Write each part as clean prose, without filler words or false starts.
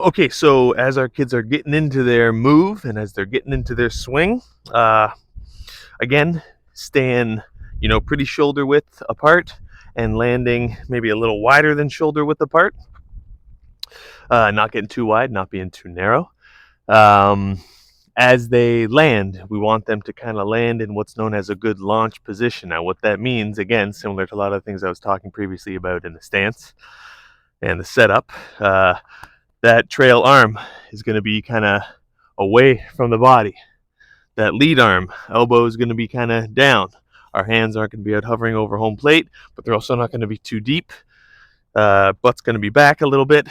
Okay, so as our kids are getting into their move and as they're getting into their swing, again, staying, pretty shoulder width apart and landing maybe a little wider than shoulder width apart. Not getting too wide, not being too narrow. Um, as they land, we want them to kind of land in what's known as a good launch position. Now, what that means, again, similar to a lot of things I was talking previously about in the stance and the setup, that trail arm is going to be kind of away from the body. That lead arm, elbow is going to be kind of down. Our hands aren't going to be out hovering over home plate, but they're also not going to be too deep. Butt's going to be back a little bit,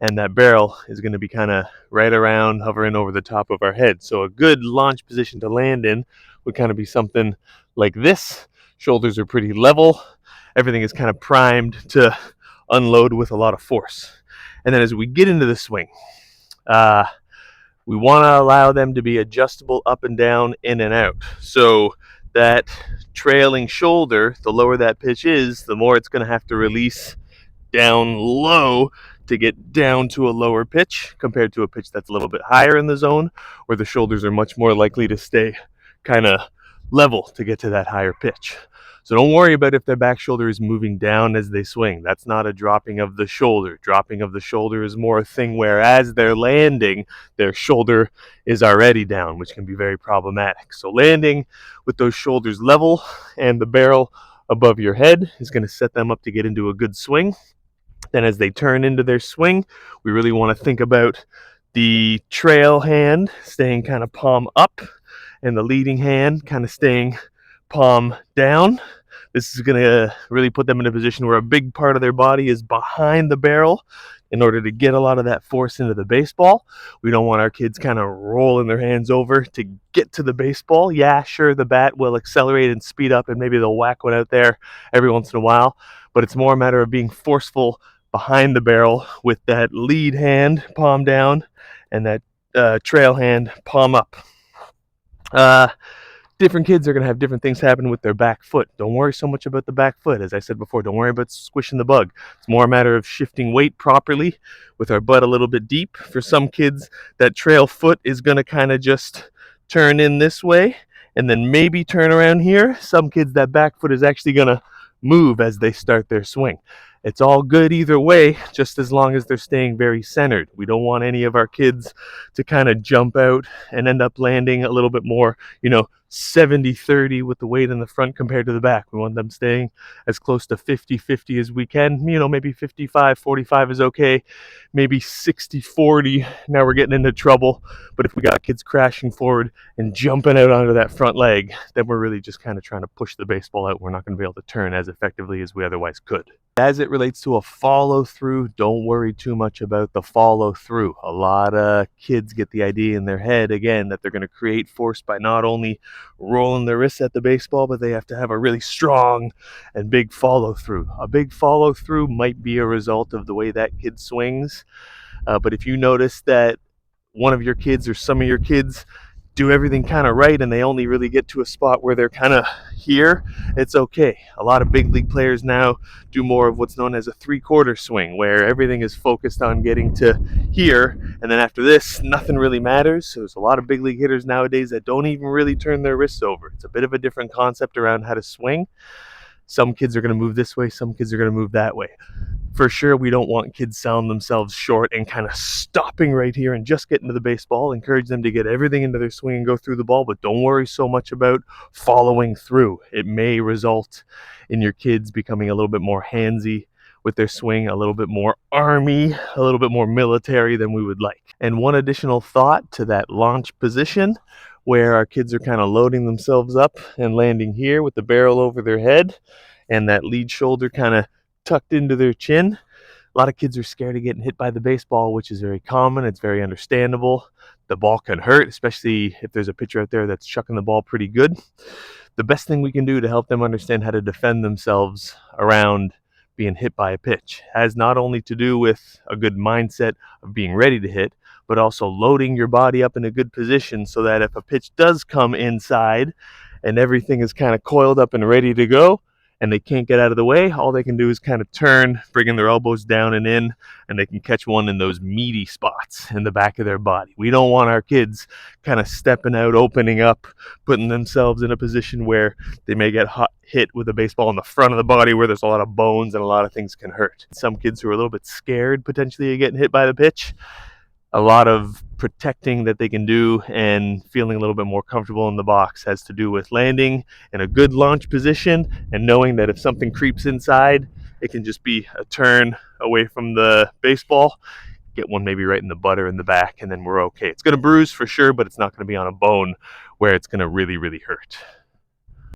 and that barrel is going to be kind of right around, hovering over the top of our head. So a good launch position to land in would kind of be something like this. Shoulders are pretty level. Everything is kind of primed to unload with a lot of force. And then as we get into the swing, we want to allow them to be adjustable up and down, in and out. So that trailing shoulder, the lower that pitch is, the more it's going to have to release down low to get down to a lower pitch compared to a pitch that's a little bit higher in the zone, where the shoulders are much more likely to stay kind of level to get to that higher pitch. So don't worry about if their back shoulder is moving down as they swing. That's not a dropping of the shoulder. Dropping of the shoulder is more a thing where as they're landing, their shoulder is already down, which can be very problematic. So landing with those shoulders level and the barrel above your head is going to set them up to get into a good swing. Then as they turn into their swing, we really want to think about the trail hand staying kind of palm up and the leading hand kind of staying palm down. This is going to really put them in a position where a big part of their body is behind the barrel in order to get a lot of that force into the baseball. We don't want our kids kind of rolling their hands over to get to the baseball. Yeah, sure, the bat will accelerate and speed up and maybe they'll whack one out there every once in a while, but it's more a matter of being forceful behind the barrel with that lead hand palm down and that trail hand palm up. Different kids are going to have different things happen with their back foot. Don't worry so much about the back foot. As I said before, don't worry about squishing the bug. It's more a matter of shifting weight properly with our butt a little bit deep. For some kids, that trail foot is going to kind of just turn in this way and then maybe turn around here. Some kids, that back foot is actually going to move as they start their swing. It's all good either way, just as long as they're staying very centered. We don't want any of our kids to kind of jump out and end up landing a little bit more, 70-30 with the weight in the front compared to the back. We want them staying as close to 50-50 as we can. Maybe 55-45 is okay. Maybe 60-40. Now we're getting into trouble. But if we got kids crashing forward and jumping out onto that front leg, then we're really just kind of trying to push the baseball out. We're not going to be able to turn as effectively as we otherwise could. As it relates to a follow through, don't worry too much about the follow through. A lot of kids get the idea in their head, again, that they're going to create force by not only rolling their wrists at the baseball, but they have to have a really strong and big follow through. A big follow through might be a result of the way that kid swings. But if you notice that one of your kids or some of your kids do everything kind of right and they only really get to a spot where they're kind of here, it's okay. A lot of big league players now do more of what's known as a 3/4 swing, where everything is focused on getting to here, and then after this nothing really matters. So there's a lot of big league hitters nowadays that don't even really turn their wrists over. It's a bit of a different concept around how to swing. Some kids are going to move this way, some kids are going to move that way. For sure, we don't want kids selling themselves short and kind of stopping right here and just getting to the baseball. Encourage them to get everything into their swing and go through the ball, but don't worry so much about following through. It may result in your kids becoming a little bit more handsy with their swing, a little bit more army, a little bit more military than we would like. And one additional thought to that launch position, where our kids are kind of loading themselves up and landing here with the barrel over their head and that lead shoulder kind of tucked into their chin. A lot of kids are scared of getting hit by the baseball, which is very common. It's very understandable. The ball can hurt, especially if there's a pitcher out there that's chucking the ball pretty good. The best thing we can do to help them understand how to defend themselves around being hit by a pitch has not only to do with a good mindset of being ready to hit, but also loading your body up in a good position so that if a pitch does come inside and everything is kind of coiled up and ready to go, and they can't get out of the way, all they can do is kind of turn, bringing their elbows down and in, and they can catch one in those meaty spots in the back of their body. We don't want our kids kind of stepping out, opening up, putting themselves in a position where they may get hit with a baseball in the front of the body where there's a lot of bones and a lot of things can hurt. Some kids who are a little bit scared potentially of getting hit by the pitch, a lot of protecting that they can do and feeling a little bit more comfortable in the box has to do with landing in a good launch position and knowing that if something creeps inside, it can just be a turn away from the baseball, get one maybe right in the butt or in the back, and then we're okay. It's going to bruise for sure, but it's not going to be on a bone where it's going to really, really hurt.